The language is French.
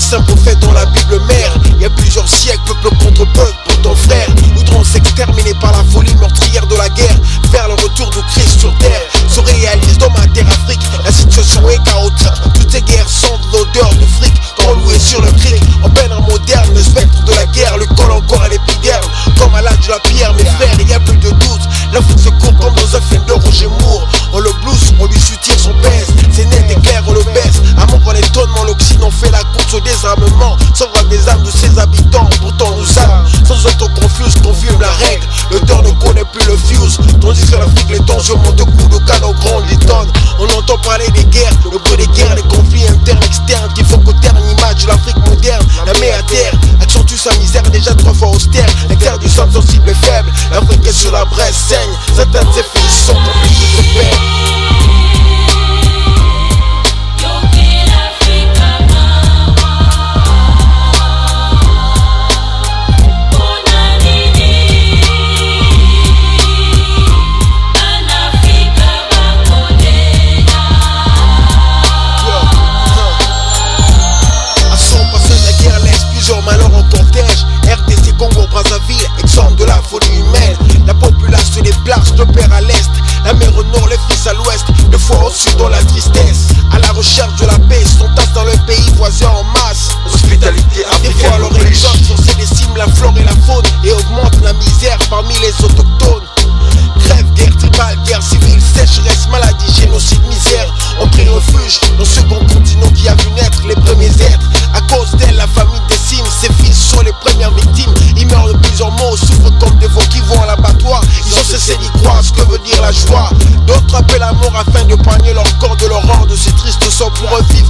saints prophètes dans la Bible mère. Il y a plusieurs siècles, peuple contre peuple pour ton frère. Nous devons s'exterminer par la folie meurtrière de la guerre. Vers le retour du Christ sur terre se réalise dans ma terre Afrique. La situation est chaotique, toutes ces guerres sentent l'odeur du fric. Quand loué sur le cric, en peine moderne, le spectre de la guerre le colle encore à l'épiderme. Comme à l'âge de la pierre, mes frères, il n'y a plus de doute. L'Afrique se court comme dans un film de Roger Moore. On le blues, on lui soutire son baisse. C'est net et clair, on le baisse. À mon grand étonnement, l'Occident fait la course au désarmement. Sauve des âmes de ses habitants, pourtant nous armes. Sans auto confuse, confirme la règle. L'auteur ne connaît plus le fuse. Tandis que l'Afrique, les tensions montent au coup de canot grand litonne. On entend parler des guerres, le bruit des guerres, des conflits internes, externes qui font qu'au terme l'image de l'Afrique moderne. La met à terre, accentue sa misère déjà 3 fois austère. L'inter du sang sensible et faible. L'Afrique est sur la braise, saigne. Certains de ses fils sont complices de se perdre. Exemple de la folie humaine, la population se déplace, le père à l'est, la mère au nord, les fils à l'ouest, le foie au sud dans la tristesse. À la recherche de la paix, sont tassés dans le pays voisin en masse. Hospitalité africaine. Des fois leur exode sur ces décimes la flore et la faune et augmente la misère parmi les autochtones. Grève, guerre tribale, guerre civile, sécheresse, maladie, génocide, misère. On prit refuge dans ce second continent qui a vu naître les premiers êtres. À cause d'elle, la famille décime, ses fils sont les premières victimes. Ils meurent de plusieurs mots, souffrent comme des veaux qui vont à l'abattoir. Ils ont cessé d'y croire ce que veut dire la joie. D'autres appellent la mort afin de d'épargner leur corps de l'horreur de ces tristes sorts pour revivre